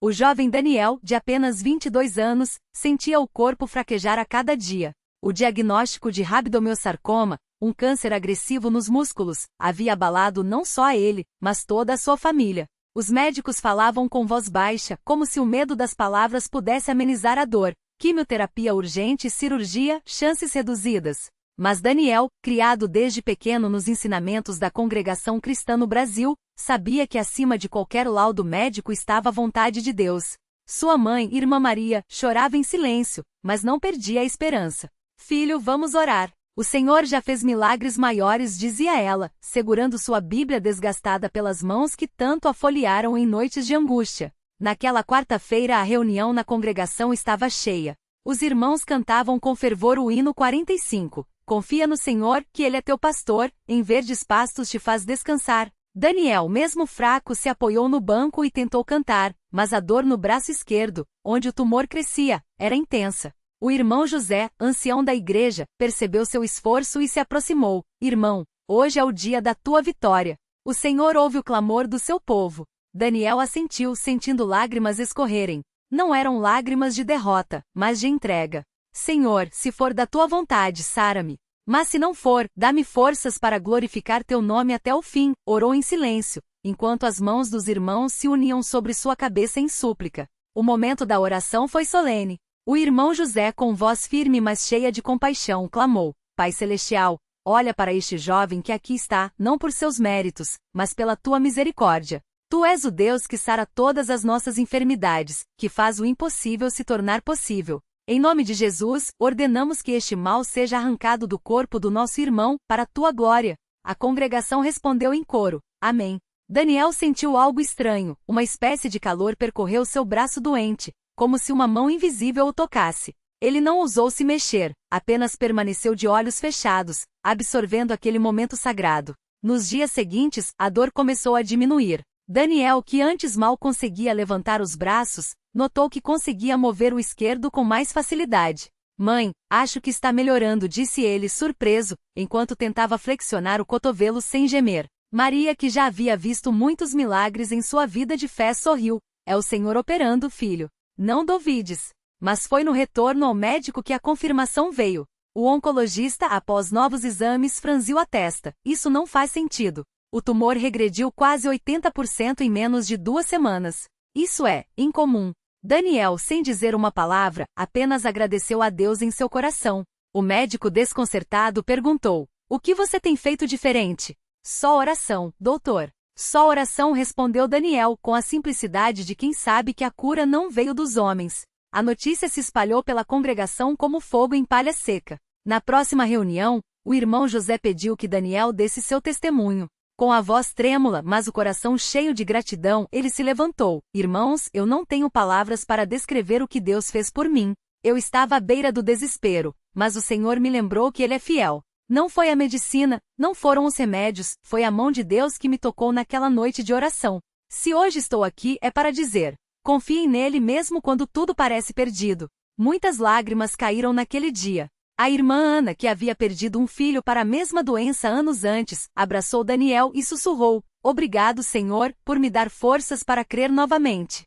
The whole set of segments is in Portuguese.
O jovem Daniel, de apenas 22 anos, sentia o corpo fraquejar a cada dia. O diagnóstico de rabdomiossarcoma, um câncer agressivo nos músculos, havia abalado não só a ele, mas toda a sua família. Os médicos falavam com voz baixa, como se o medo das palavras pudesse amenizar a dor. Quimioterapia urgente e cirurgia, chances reduzidas. Mas Daniel, criado desde pequeno nos ensinamentos da congregação cristã no Brasil, sabia que acima de qualquer laudo médico estava a vontade de Deus. Sua mãe, Irmã Maria, chorava em silêncio, mas não perdia a esperança. Filho, vamos orar. O Senhor já fez milagres maiores, dizia ela, segurando sua Bíblia desgastada pelas mãos que tanto a folhearam em noites de angústia. Naquela quarta-feira a reunião na congregação estava cheia. Os irmãos cantavam com fervor o hino 45. Confia no Senhor, que Ele é teu pastor, em verdes pastos te faz descansar. Daniel, mesmo fraco, se apoiou no banco e tentou cantar, mas a dor no braço esquerdo, onde o tumor crescia, era intensa. O irmão José, ancião da igreja, percebeu seu esforço e se aproximou. Irmão, hoje é o dia da tua vitória. O Senhor ouve o clamor do seu povo. Daniel assentiu, sentindo lágrimas escorrerem. Não eram lágrimas de derrota, mas de entrega. Senhor, se for da tua vontade, sara-me. Mas se não for, dá-me forças para glorificar teu nome até o fim. Orou em silêncio, enquanto as mãos dos irmãos se uniam sobre sua cabeça em súplica. O momento da oração foi solene. O irmão José, com voz firme mas cheia de compaixão, clamou: Pai Celestial, olha para este jovem que aqui está, não por seus méritos, mas pela tua misericórdia. Tu és o Deus que sara todas as nossas enfermidades, que faz o impossível se tornar possível. Em nome de Jesus, ordenamos que este mal seja arrancado do corpo do nosso irmão, para a tua glória. A congregação respondeu em coro: Amém. Daniel sentiu algo estranho, uma espécie de calor percorreu seu braço doente, como se uma mão invisível o tocasse. Ele não ousou se mexer, apenas permaneceu de olhos fechados, absorvendo aquele momento sagrado. Nos dias seguintes, a dor começou a diminuir. Daniel, que antes mal conseguia levantar os braços, notou que conseguia mover o esquerdo com mais facilidade. Mãe, acho que está melhorando, disse ele surpreso, enquanto tentava flexionar o cotovelo sem gemer. Maria, que já havia visto muitos milagres em sua vida de fé, sorriu. É o Senhor operando, filho. Não duvides. Mas foi no retorno ao médico que a confirmação veio. O oncologista, após novos exames, franziu a testa. Isso não faz sentido. O tumor regrediu quase 80% em menos de 2 semanas. Isso é incomum. Daniel, sem dizer uma palavra, apenas agradeceu a Deus em seu coração. O médico, desconcertado, perguntou: O que você tem feito diferente? Só oração, doutor. Só oração, respondeu Daniel, com a simplicidade de quem sabe que a cura não veio dos homens. A notícia se espalhou pela congregação como fogo em palha seca. Na próxima reunião, o irmão José pediu que Daniel desse seu testemunho. Com a voz trêmula, mas o coração cheio de gratidão, ele se levantou. Irmãos, eu não tenho palavras para descrever o que Deus fez por mim. Eu estava à beira do desespero, mas o Senhor me lembrou que Ele é fiel. Não foi a medicina, não foram os remédios, foi a mão de Deus que me tocou naquela noite de oração. Se hoje estou aqui é para dizer: confiem nele mesmo quando tudo parece perdido. Muitas lágrimas caíram naquele dia. A irmã Ana, que havia perdido um filho para a mesma doença anos antes, abraçou Daniel e sussurrou: Obrigado, Senhor, por me dar forças para crer novamente.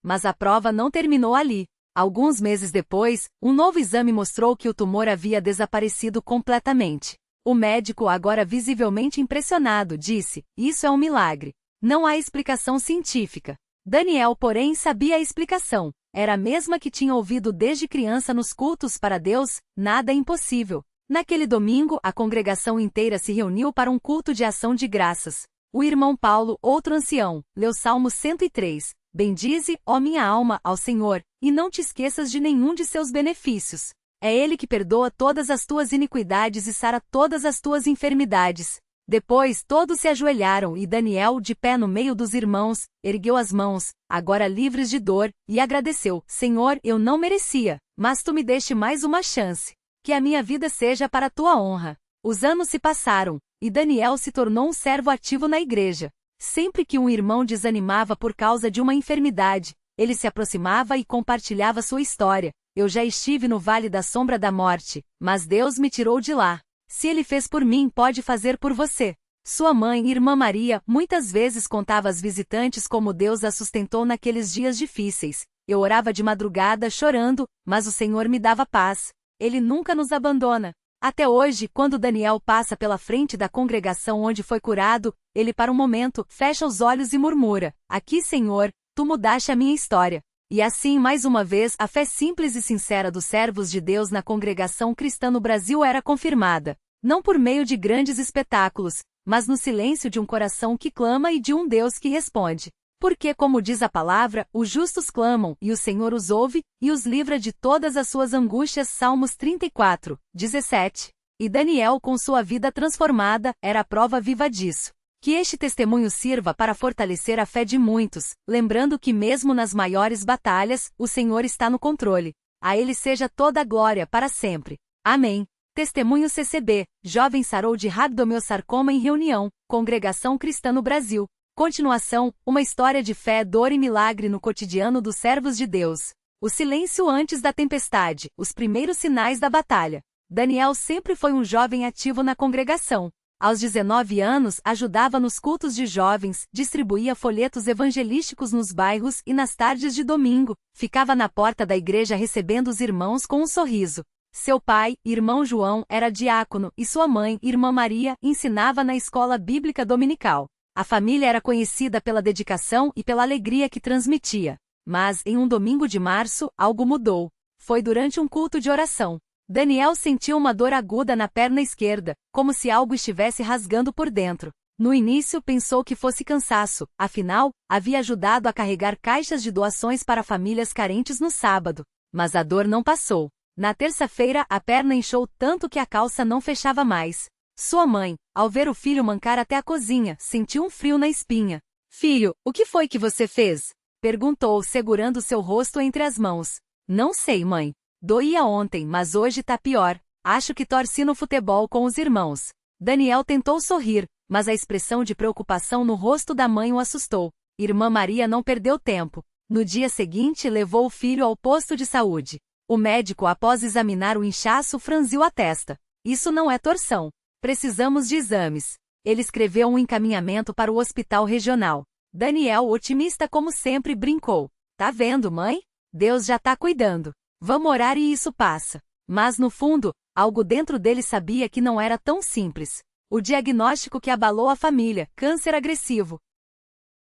Mas a prova não terminou ali. Alguns meses depois, um novo exame mostrou que o tumor havia desaparecido completamente. O médico, agora visivelmente impressionado, disse: Isso é um milagre. Não há explicação científica. Daniel, porém, sabia a explicação. Era a mesma que tinha ouvido desde criança nos cultos para Deus: nada é impossível. Naquele domingo, a congregação inteira se reuniu para um culto de ação de graças. O irmão Paulo, outro ancião, leu Salmo 103. Bendize, ó minha alma, ao Senhor, e não te esqueças de nenhum de seus benefícios. É Ele que perdoa todas as tuas iniquidades e sara todas as tuas enfermidades. Depois todos se ajoelharam e Daniel, de pé no meio dos irmãos, ergueu as mãos, agora livres de dor, e agradeceu: Senhor, eu não merecia, mas tu me deste mais uma chance. Que a minha vida seja para a tua honra. Os anos se passaram, e Daniel se tornou um servo ativo na igreja. Sempre que um irmão desanimava por causa de uma enfermidade, ele se aproximava e compartilhava sua história. Eu já estive no vale da sombra da morte, mas Deus me tirou de lá. Se Ele fez por mim, pode fazer por você. Sua mãe, Irmã Maria, muitas vezes contava às visitantes como Deus a sustentou naqueles dias difíceis. Eu orava de madrugada chorando, mas o Senhor me dava paz. Ele nunca nos abandona. Até hoje, quando Daniel passa pela frente da congregação onde foi curado, ele para um momento, fecha os olhos e murmura: Aqui, Senhor, tu mudaste a minha história. E assim, mais uma vez, a fé simples e sincera dos servos de Deus na congregação cristã no Brasil era confirmada. Não por meio de grandes espetáculos, mas no silêncio de um coração que clama e de um Deus que responde. Porque, como diz a palavra, os justos clamam, e o Senhor os ouve, e os livra de todas as suas angústias. Salmos 34, 17. E Daniel, com sua vida transformada, era a prova viva disso. Que este testemunho sirva para fortalecer a fé de muitos, lembrando que mesmo nas maiores batalhas, o Senhor está no controle. A Ele seja toda a glória para sempre. Amém. Testemunho CCB, jovem sarou de rabdomiossarcoma em reunião, congregação cristã no Brasil. Continuação, uma história de fé, dor e milagre no cotidiano dos servos de Deus. O silêncio antes da tempestade, os primeiros sinais da batalha. Daniel sempre foi um jovem ativo na congregação. Aos 19 anos, ajudava nos cultos de jovens, distribuía folhetos evangelísticos nos bairros e nas tardes de domingo, ficava na porta da igreja recebendo os irmãos com um sorriso. Seu pai, irmão João, era diácono e sua mãe, Irmã Maria, ensinava na escola bíblica dominical. A família era conhecida pela dedicação e pela alegria que transmitia. Mas, em um domingo de março, algo mudou. Foi durante um culto de oração. Daniel sentiu uma dor aguda na perna esquerda, como se algo estivesse rasgando por dentro. No início pensou que fosse cansaço, afinal, havia ajudado a carregar caixas de doações para famílias carentes no sábado. Mas a dor não passou. Na terça-feira, a perna inchou tanto que a calça não fechava mais. Sua mãe, ao ver o filho mancar até a cozinha, sentiu um frio na espinha. Filho, o que foi que você fez? Perguntou, segurando seu rosto entre as mãos. Não sei, mãe. Doía ontem, mas hoje tá pior. Acho que torci no futebol com os irmãos. Daniel tentou sorrir, mas a expressão de preocupação no rosto da mãe o assustou. Irmã Maria não perdeu tempo. No dia seguinte, levou o filho ao posto de saúde. O médico, após examinar o inchaço, franziu a testa. Isso não é torção. Precisamos de exames. Ele escreveu um encaminhamento para o hospital regional. Daniel, otimista como sempre, brincou. Tá vendo, mãe? Deus já tá cuidando. Vamos orar e isso passa. Mas no fundo, algo dentro dele sabia que não era tão simples. O diagnóstico que abalou a família, câncer agressivo.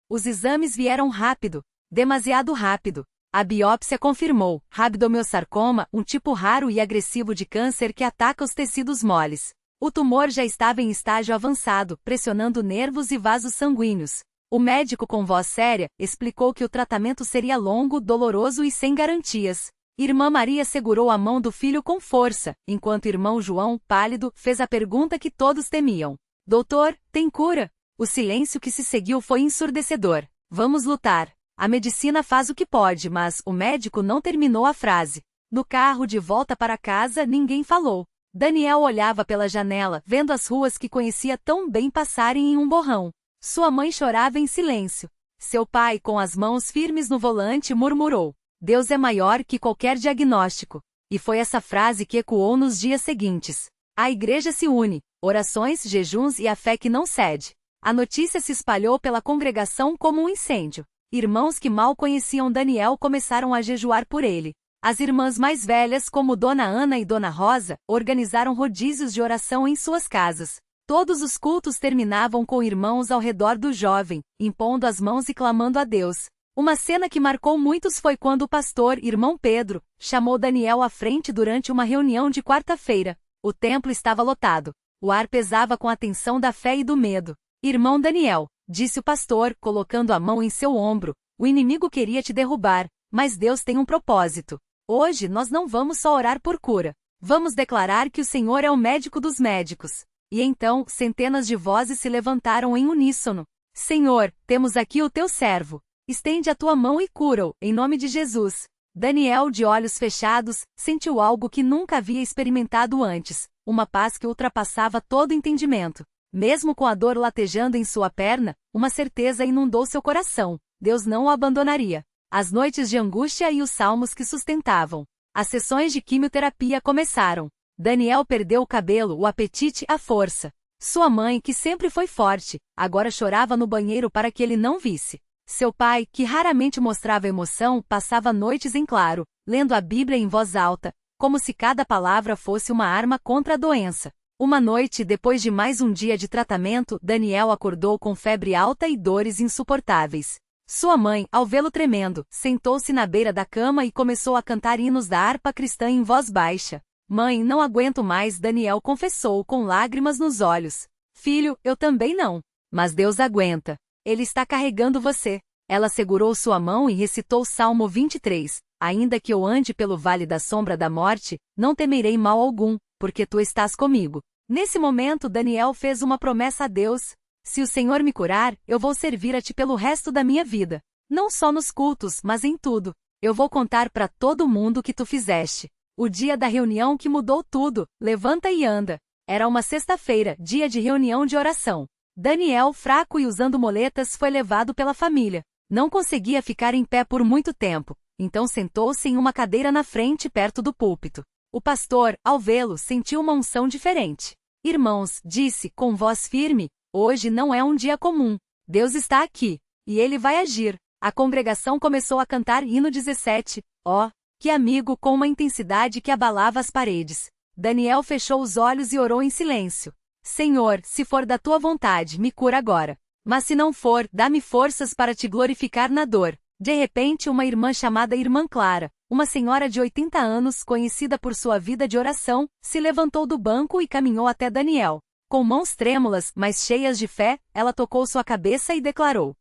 Os exames vieram rápido, demasiado rápido. A biópsia confirmou rabdomiossarcoma, um tipo raro e agressivo de câncer que ataca os tecidos moles. O tumor já estava em estágio avançado, pressionando nervos e vasos sanguíneos. O médico, com voz séria, explicou que o tratamento seria longo, doloroso e sem garantias. Irmã Maria segurou a mão do filho com força, enquanto irmão João, pálido, fez a pergunta que todos temiam. Doutor, tem cura? O silêncio que se seguiu foi ensurdecedor. Vamos lutar. A medicina faz o que pode, mas o médico não terminou a frase. No carro de volta para casa, ninguém falou. Daniel olhava pela janela, vendo as ruas que conhecia tão bem passarem em um borrão. Sua mãe chorava em silêncio. Seu pai, com as mãos firmes no volante, murmurou: Deus é maior que qualquer diagnóstico. E foi essa frase que ecoou nos dias seguintes. A igreja se une, orações, jejuns e a fé que não cede. A notícia se espalhou pela congregação como um incêndio. Irmãos que mal conheciam Daniel começaram a jejuar por ele. As irmãs mais velhas, como Dona Ana e Dona Rosa, organizaram rodízios de oração em suas casas. Todos os cultos terminavam com irmãos ao redor do jovem, impondo as mãos e clamando a Deus. Uma cena que marcou muitos foi quando o pastor, irmão Pedro, chamou Daniel à frente durante uma reunião de quarta-feira. O templo estava lotado. O ar pesava com a tensão da fé e do medo. Irmão Daniel, disse o pastor, colocando a mão em seu ombro, o inimigo queria te derrubar, mas Deus tem um propósito. Hoje nós não vamos só orar por cura. Vamos declarar que o Senhor é o médico dos médicos. E então, centenas de vozes se levantaram em uníssono. Senhor, temos aqui o teu servo. Estende a tua mão e cura-o, em nome de Jesus. Daniel, de olhos fechados, sentiu algo que nunca havia experimentado antes, uma paz que ultrapassava todo entendimento. Mesmo com a dor latejando em sua perna, uma certeza inundou seu coração: Deus não o abandonaria. As noites de angústia e os salmos que sustentavam. As sessões de quimioterapia começaram. Daniel perdeu o cabelo, o apetite, a força. Sua mãe, que sempre foi forte, agora chorava no banheiro para que ele não visse. Seu pai, que raramente mostrava emoção, passava noites em claro, lendo a Bíblia em voz alta, como se cada palavra fosse uma arma contra a doença. Uma noite, depois de mais um dia de tratamento, Daniel acordou com febre alta e dores insuportáveis. Sua mãe, ao vê-lo tremendo, sentou-se na beira da cama e começou a cantar hinos da harpa cristã em voz baixa. Mãe, não aguento mais, Daniel confessou com lágrimas nos olhos. Filho, eu também não. Mas Deus aguenta. Ele está carregando você. Ela segurou sua mão e recitou Salmo 23. Ainda que eu ande pelo vale da sombra da morte, não temerei mal algum, porque tu estás comigo. Nesse momento, Daniel fez uma promessa a Deus. Se o Senhor me curar, eu vou servir a ti pelo resto da minha vida. Não só nos cultos, mas em tudo. Eu vou contar para todo mundo o que tu fizeste. O dia da reunião que mudou tudo, levanta e anda. Era uma sexta-feira, dia de reunião de oração. Daniel, fraco e usando moletas, foi levado pela família. Não conseguia ficar em pé por muito tempo, então sentou-se em uma cadeira na frente perto do púlpito. O pastor, ao vê-lo, sentiu uma unção diferente. Irmãos, disse, com voz firme, hoje não é um dia comum. Deus está aqui, e ele vai agir. A congregação começou a cantar hino 17, ó, que amigo, com uma intensidade que abalava as paredes. Daniel fechou os olhos e orou em silêncio. Senhor, se for da tua vontade, me cura agora. Mas se não for, dá-me forças para te glorificar na dor. De repente, uma irmã chamada Irmã Clara, uma senhora de 80 anos, conhecida por sua vida de oração, se levantou do banco e caminhou até Daniel. Com mãos trêmulas, mas cheias de fé, ela tocou sua cabeça e declarou: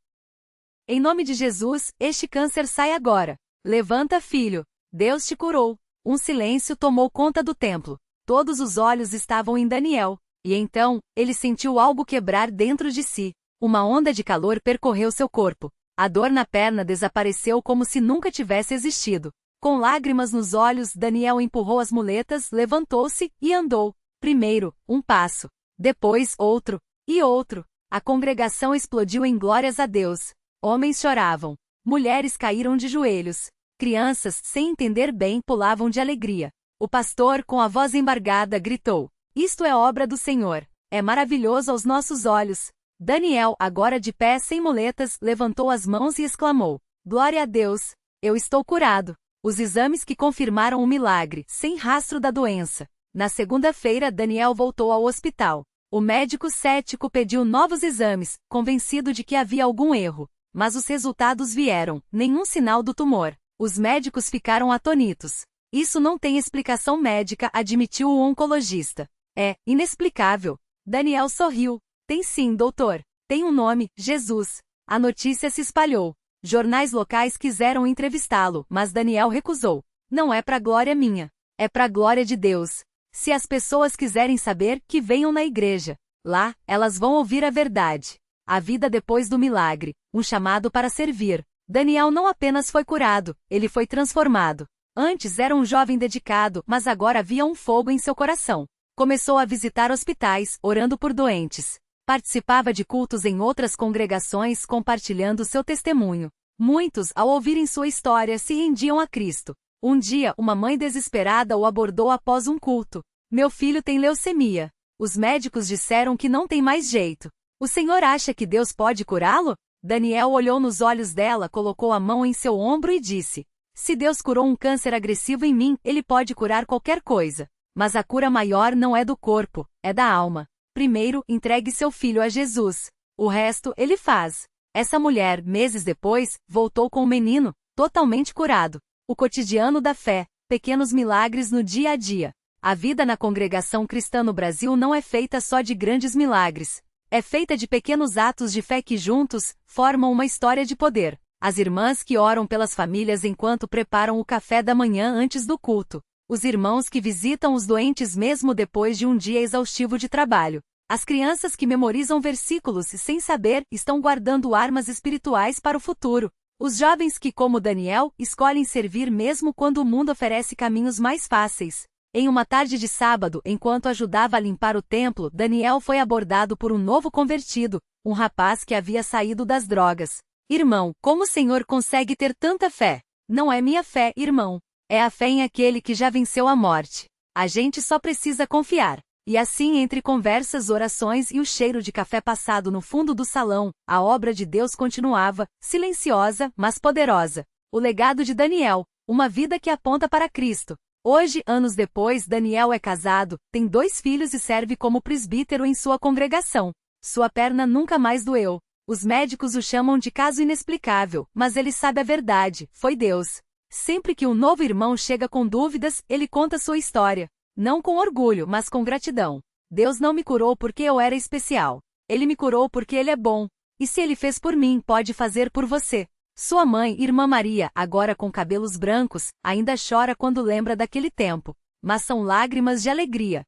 Em nome de Jesus, este câncer sai agora. Levanta, filho. Deus te curou. Um silêncio tomou conta do templo. Todos os olhos estavam em Daniel. E então, ele sentiu algo quebrar dentro de si. Uma onda de calor percorreu seu corpo. A dor na perna desapareceu como se nunca tivesse existido. Com lágrimas nos olhos, Daniel empurrou as muletas, levantou-se e andou. Primeiro, um passo. Depois, outro. E outro. A congregação explodiu em glórias a Deus. Homens choravam. Mulheres caíram de joelhos. Crianças, sem entender bem, pulavam de alegria. O pastor, com a voz embargada, gritou: Isto é obra do Senhor. É maravilhoso aos nossos olhos. Daniel, agora de pé sem muletas, levantou as mãos e exclamou: Glória a Deus! Eu estou curado. Os exames que confirmaram o milagre, sem rastro da doença. Na segunda-feira, Daniel voltou ao hospital. O médico cético pediu novos exames, convencido de que havia algum erro. Mas os resultados vieram, nenhum sinal do tumor. Os médicos ficaram atônitos. Isso não tem explicação médica, admitiu o oncologista. É inexplicável. Daniel sorriu. Tem sim, doutor. Tem um nome, Jesus. A notícia se espalhou. Jornais locais quiseram entrevistá-lo, mas Daniel recusou. Não é pra glória minha. É pra glória de Deus. Se as pessoas quiserem saber, que venham na igreja. Lá, elas vão ouvir a verdade. A vida depois do milagre. Um chamado para servir. Daniel não apenas foi curado, ele foi transformado. Antes era um jovem dedicado, mas agora havia um fogo em seu coração. Começou a visitar hospitais, orando por doentes. Participava de cultos em outras congregações, compartilhando seu testemunho. Muitos, ao ouvirem sua história, se rendiam a Cristo. Um dia, uma mãe desesperada o abordou após um culto. Meu filho tem leucemia. Os médicos disseram que não tem mais jeito. O senhor acha que Deus pode curá-lo? Daniel olhou nos olhos dela, colocou a mão em seu ombro e disse: Se Deus curou um câncer agressivo em mim, Ele pode curar qualquer coisa. Mas a cura maior não é do corpo, é da alma. Primeiro, entregue seu filho a Jesus. O resto, Ele faz. Essa mulher, meses depois, voltou com o menino, totalmente curado. O cotidiano da fé, pequenos milagres no dia a dia. A vida na congregação cristã no Brasil não é feita só de grandes milagres. É feita de pequenos atos de fé que juntos, formam uma história de poder. As irmãs que oram pelas famílias enquanto preparam o café da manhã antes do culto. Os irmãos que visitam os doentes mesmo depois de um dia exaustivo de trabalho. As crianças que memorizam versículos e, sem saber, estão guardando armas espirituais para o futuro. Os jovens que, como Daniel, escolhem servir mesmo quando o mundo oferece caminhos mais fáceis. Em uma tarde de sábado, enquanto ajudava a limpar o templo, Daniel foi abordado por um novo convertido, um rapaz que havia saído das drogas. Irmão, como o senhor consegue ter tanta fé? Não é minha fé, irmão. É a fé em aquele que já venceu a morte. A gente só precisa confiar. E assim, entre conversas, orações e o cheiro de café passado no fundo do salão, a obra de Deus continuava, silenciosa, mas poderosa. O legado de Daniel, uma vida que aponta para Cristo. Hoje, anos depois, Daniel é casado, tem 2 filhos e serve como presbítero em sua congregação. Sua perna nunca mais doeu. Os médicos o chamam de caso inexplicável, mas ele sabe a verdade, foi Deus. Sempre que um novo irmão chega com dúvidas, ele conta sua história. Não com orgulho, mas com gratidão. Deus não me curou porque eu era especial. Ele me curou porque Ele é bom. E se Ele fez por mim, pode fazer por você. Sua mãe, Irmã Maria, agora com cabelos brancos, ainda chora quando lembra daquele tempo. Mas são lágrimas de alegria.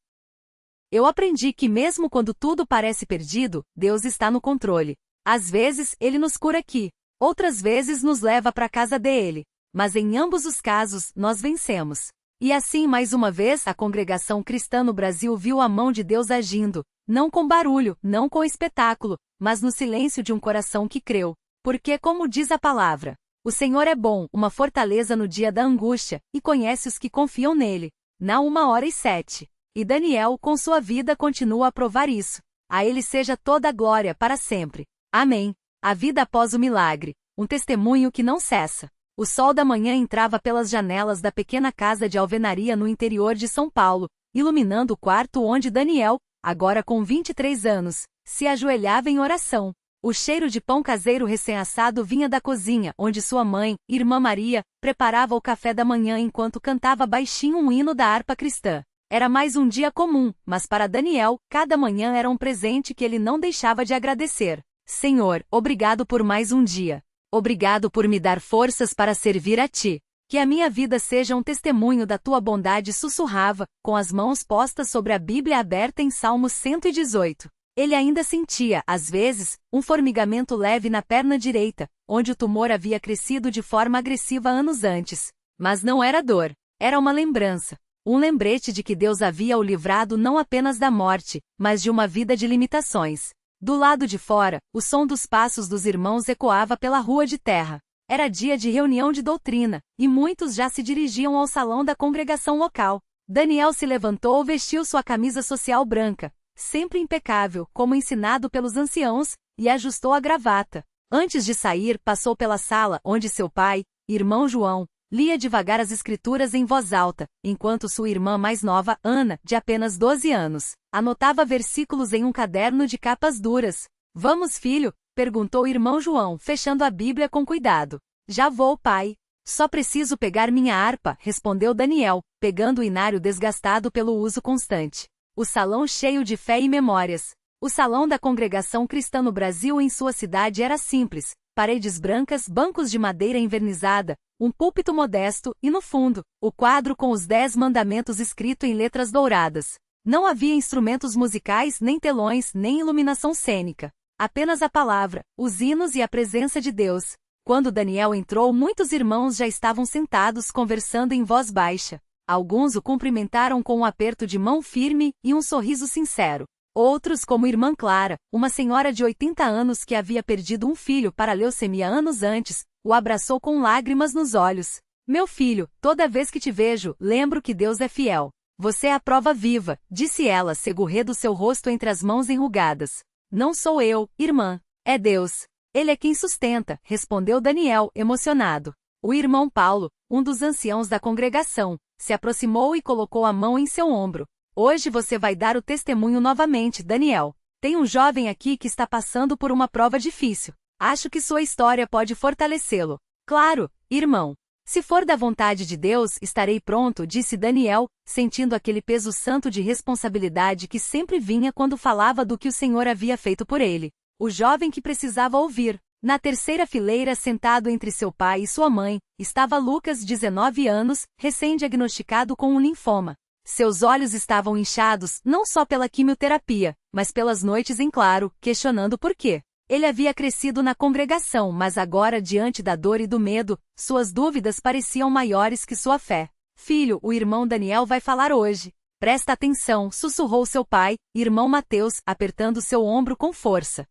Eu aprendi que mesmo quando tudo parece perdido, Deus está no controle. Às vezes, Ele nos cura aqui. Outras vezes nos leva para a casa dele. Mas em ambos os casos, nós vencemos. E assim, mais uma vez, a congregação cristã no Brasil viu a mão de Deus agindo, não com barulho, não com espetáculo, mas no silêncio de um coração que creu. Porque, como diz a palavra, o Senhor é bom, uma fortaleza no dia da angústia, e conhece os que confiam nele. Na 1h07. E Daniel, com sua vida, continua a provar isso. A ele seja toda a glória para sempre. Amém. A vida após o milagre, um testemunho que não cessa. O sol da manhã entrava pelas janelas da pequena casa de alvenaria no interior de São Paulo, iluminando o quarto onde Daniel, agora com 23 anos, se ajoelhava em oração. O cheiro de pão caseiro recém-assado vinha da cozinha, onde sua mãe, Irmã Maria, preparava o café da manhã enquanto cantava baixinho um hino da harpa cristã. Era mais um dia comum, mas para Daniel, cada manhã era um presente que ele não deixava de agradecer. Senhor, obrigado por mais um dia. Obrigado por me dar forças para servir a Ti. Que a minha vida seja um testemunho da Tua bondade, sussurrava, com as mãos postas sobre a Bíblia aberta em Salmos 118. Ele ainda sentia, às vezes, um formigamento leve na perna direita, onde o tumor havia crescido de forma agressiva anos antes. Mas não era dor. Era uma lembrança. Um lembrete de que Deus havia o livrado não apenas da morte, mas de uma vida de limitações. Do lado de fora, o som dos passos dos irmãos ecoava pela rua de terra. Era dia de reunião de doutrina, e muitos já se dirigiam ao salão da congregação local. Daniel se levantou, vestiu sua camisa social branca, sempre impecável, como ensinado pelos anciãos, e ajustou a gravata. Antes de sair, passou pela sala onde seu pai, irmão João, lia devagar as escrituras em voz alta, enquanto sua irmã mais nova, Ana, de apenas 12 anos, anotava versículos em um caderno de capas duras. Vamos, filho? Perguntou o irmão João, fechando a Bíblia com cuidado. Já vou, pai. Só preciso pegar minha harpa, respondeu Daniel, pegando o inário desgastado pelo uso constante. O salão cheio de fé e memórias. O salão da congregação cristã no Brasil em sua cidade era simples, paredes brancas, bancos de madeira envernizada, um púlpito modesto e, no fundo, o quadro com os 10 mandamentos escrito em letras douradas. Não havia instrumentos musicais, nem telões, nem iluminação cênica. Apenas a palavra, os hinos e a presença de Deus. Quando Daniel entrou, muitos irmãos já estavam sentados conversando em voz baixa. Alguns o cumprimentaram com um aperto de mão firme e um sorriso sincero. Outros, como Irmã Clara, uma senhora de 80 anos que havia perdido um filho para leucemia anos antes, o abraçou com lágrimas nos olhos. Meu filho, toda vez que te vejo, lembro que Deus é fiel. Você é a prova viva, disse ela, segurando seu rosto entre as mãos enrugadas. Não sou eu, irmã. É Deus. Ele é quem sustenta, respondeu Daniel, emocionado. O irmão Paulo, um dos anciãos da congregação, se aproximou e colocou a mão em seu ombro. Hoje você vai dar o testemunho novamente, Daniel. Tem um jovem aqui que está passando por uma prova difícil. Acho que sua história pode fortalecê-lo. Claro, irmão. Se for da vontade de Deus, estarei pronto, disse Daniel, sentindo aquele peso santo de responsabilidade que sempre vinha quando falava do que o Senhor havia feito por ele. O jovem que precisava ouvir. Na terceira fileira, sentado entre seu pai e sua mãe, estava Lucas, 19 anos, recém-diagnosticado com um linfoma. Seus olhos estavam inchados, não só pela quimioterapia, mas pelas noites em claro, questionando por quê. Ele havia crescido na congregação, mas agora, diante da dor e do medo, suas dúvidas pareciam maiores que sua fé. Filho, o irmão Daniel vai falar hoje. Presta atenção, sussurrou seu pai, irmão Mateus, apertando seu ombro com força.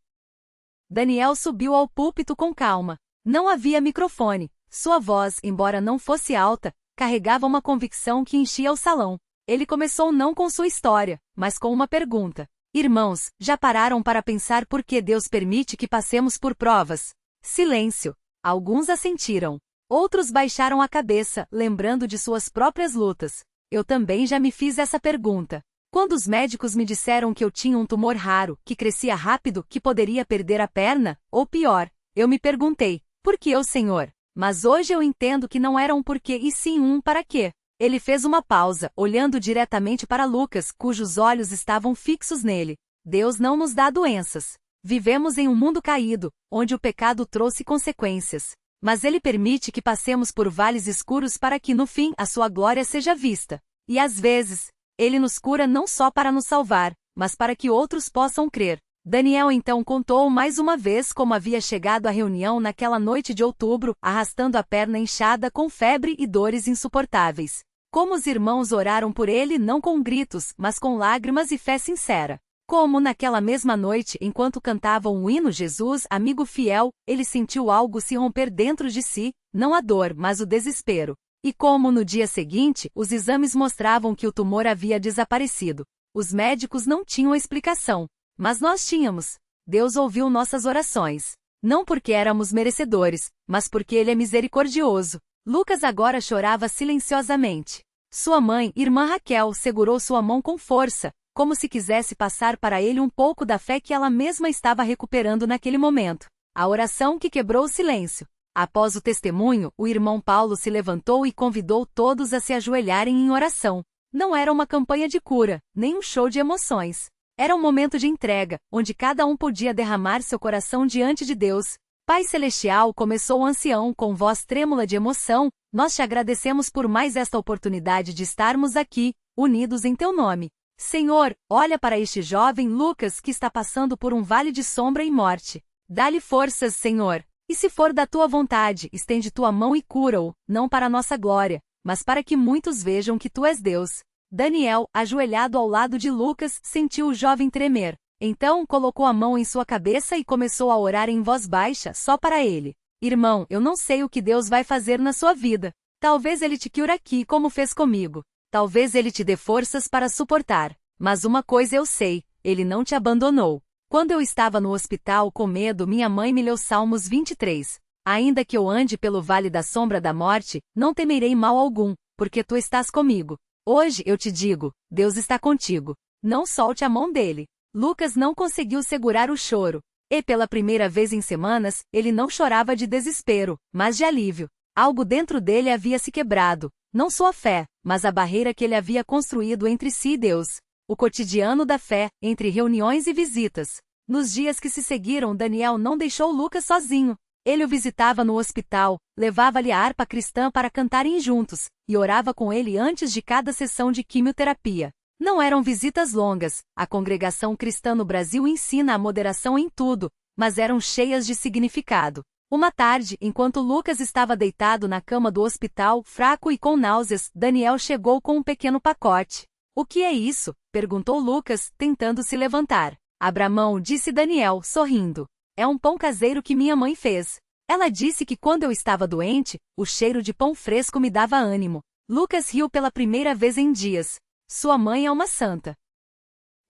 Daniel subiu ao púlpito com calma. Não havia microfone. Sua voz, embora não fosse alta, carregava uma convicção que enchia o salão. Ele começou não com sua história, mas com uma pergunta. Irmãos, já pararam para pensar por que Deus permite que passemos por provas? Silêncio. Alguns assentiram. Outros baixaram a cabeça, lembrando de suas próprias lutas. Eu também já me fiz essa pergunta. Quando os médicos me disseram que eu tinha um tumor raro, que crescia rápido, que poderia perder a perna, ou pior, eu me perguntei, por que eu, Senhor? Mas hoje eu entendo que não era um porquê e sim um para quê. Ele fez uma pausa, olhando diretamente para Lucas, cujos olhos estavam fixos nele. Deus não nos dá doenças. Vivemos em um mundo caído, onde o pecado trouxe consequências. Mas Ele permite que passemos por vales escuros para que, no fim, a sua glória seja vista. E às vezes, Ele nos cura não só para nos salvar, mas para que outros possam crer. Daniel então contou mais uma vez como havia chegado à reunião naquela noite de outubro, arrastando a perna inchada com febre e dores insuportáveis. Como os irmãos oraram por ele não com gritos, mas com lágrimas e fé sincera. Como naquela mesma noite, enquanto cantavam o hino Jesus, amigo fiel, ele sentiu algo se romper dentro de si, não a dor, mas o desespero. E como no dia seguinte, os exames mostravam que o tumor havia desaparecido. Os médicos não tinham explicação. Mas nós tínhamos. Deus ouviu nossas orações. Não porque éramos merecedores, mas porque Ele é misericordioso. Lucas agora chorava silenciosamente. Sua mãe, irmã Raquel, segurou sua mão com força, como se quisesse passar para ele um pouco da fé que ela mesma estava recuperando naquele momento. A oração que quebrou o silêncio. Após o testemunho, o irmão Paulo se levantou e convidou todos a se ajoelharem em oração. Não era uma campanha de cura, nem um show de emoções. Era um momento de entrega, onde cada um podia derramar seu coração diante de Deus. Pai Celestial, começou o ancião com voz trêmula de emoção, nós te agradecemos por mais esta oportunidade de estarmos aqui, unidos em teu nome. Senhor, olha para este jovem Lucas que está passando por um vale de sombra e morte. Dá-lhe forças, Senhor. E se for da tua vontade, estende tua mão e cura-o, não para a nossa glória, mas para que muitos vejam que tu és Deus. Daniel, ajoelhado ao lado de Lucas, sentiu o jovem tremer. Então colocou a mão em sua cabeça e começou a orar em voz baixa, só para ele. Irmão, eu não sei o que Deus vai fazer na sua vida. Talvez Ele te cure aqui como fez comigo. Talvez Ele te dê forças para suportar. Mas uma coisa eu sei, Ele não te abandonou. Quando eu estava no hospital com medo, minha mãe me leu Salmos 23. Ainda que eu ande pelo vale da sombra da morte, não temerei mal algum, porque tu estás comigo. Hoje eu te digo, Deus está contigo. Não solte a mão dele. Lucas não conseguiu segurar o choro. E pela primeira vez em semanas, ele não chorava de desespero, mas de alívio. Algo dentro dele havia se quebrado. Não sua fé, mas a barreira que ele havia construído entre si e Deus. O cotidiano da fé, entre reuniões e visitas. Nos dias que se seguiram, Daniel não deixou Lucas sozinho. Ele o visitava no hospital, levava-lhe a harpa cristã para cantarem juntos, e orava com ele antes de cada sessão de quimioterapia. Não eram visitas longas, a congregação cristã no Brasil ensina a moderação em tudo, mas eram cheias de significado. Uma tarde, enquanto Lucas estava deitado na cama do hospital, fraco e com náuseas, Daniel chegou com um pequeno pacote. O que é isso? Perguntou Lucas, tentando se levantar. Abra a mão, disse Daniel, sorrindo. É um pão caseiro que minha mãe fez. Ela disse que quando eu estava doente, o cheiro de pão fresco me dava ânimo. Lucas riu pela primeira vez em dias. Sua mãe é uma santa.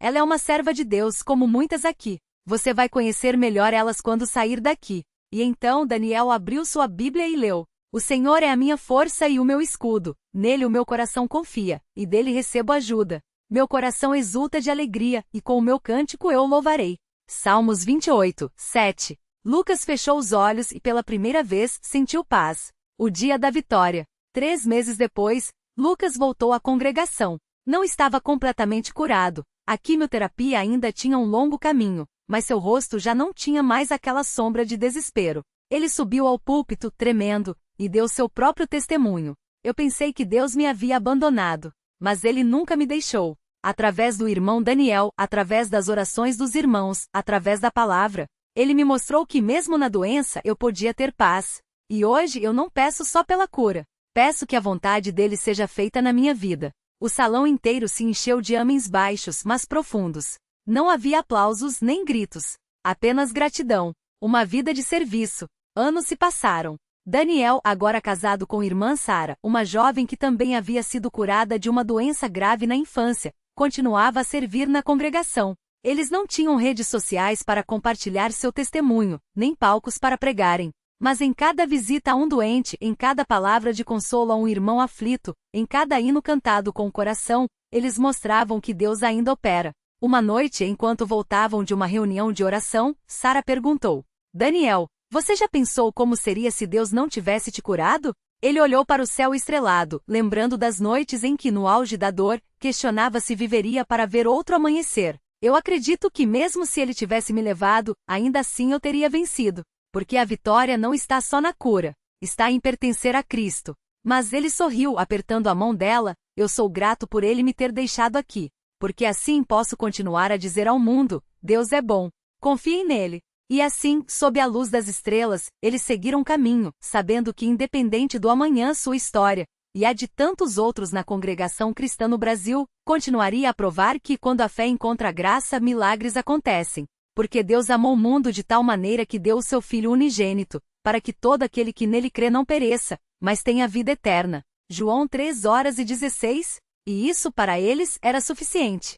Ela é uma serva de Deus, como muitas aqui. Você vai conhecer melhor elas quando sair daqui. E então Daniel abriu sua Bíblia e leu. O Senhor é a minha força e o meu escudo. Nele o meu coração confia, e dele recebo ajuda. Meu coração exulta de alegria, e com o meu cântico eu o louvarei. Salmos 28, 7. Lucas fechou os olhos e pela primeira vez sentiu paz. O dia da vitória. 3 meses depois, Lucas voltou à congregação. Não estava completamente curado. A quimioterapia ainda tinha um longo caminho, mas seu rosto já não tinha mais aquela sombra de desespero. Ele subiu ao púlpito, tremendo, e deu seu próprio testemunho. Eu pensei que Deus me havia abandonado, mas Ele nunca me deixou. Através do irmão Daniel, através das orações dos irmãos, através da palavra, Ele me mostrou que mesmo na doença eu podia ter paz. E hoje eu não peço só pela cura. Peço que a vontade dele seja feita na minha vida. O salão inteiro se encheu de amens baixos, mas profundos. Não havia aplausos nem gritos. Apenas gratidão. Uma vida de serviço. Anos se passaram. Daniel, agora casado com irmã Sara, uma jovem que também havia sido curada de uma doença grave na infância, continuava a servir na congregação. Eles não tinham redes sociais para compartilhar seu testemunho, nem palcos para pregarem. Mas em cada visita a um doente, em cada palavra de consolo a um irmão aflito, em cada hino cantado com o coração, eles mostravam que Deus ainda opera. Uma noite, enquanto voltavam de uma reunião de oração, Sara perguntou: Daniel, você já pensou como seria se Deus não tivesse te curado? Ele olhou para o céu estrelado, lembrando das noites em que, no auge da dor, questionava se viveria para ver outro amanhecer. Eu acredito que mesmo se ele tivesse me levado, ainda assim eu teria vencido. Porque a vitória não está só na cura, está em pertencer a Cristo. Mas ele sorriu, apertando a mão dela. Eu sou grato por ele me ter deixado aqui. Porque assim posso continuar a dizer ao mundo: Deus é bom. Confiem nele. E assim, sob a luz das estrelas, eles seguiram caminho, sabendo que independente do amanhã sua história, e a de tantos outros na congregação cristã no Brasil, continuaria a provar que quando a fé encontra graça, milagres acontecem. Porque Deus amou o mundo de tal maneira que deu o seu Filho unigênito, para que todo aquele que nele crê não pereça, mas tenha vida eterna. João 3:16. E isso para eles era suficiente.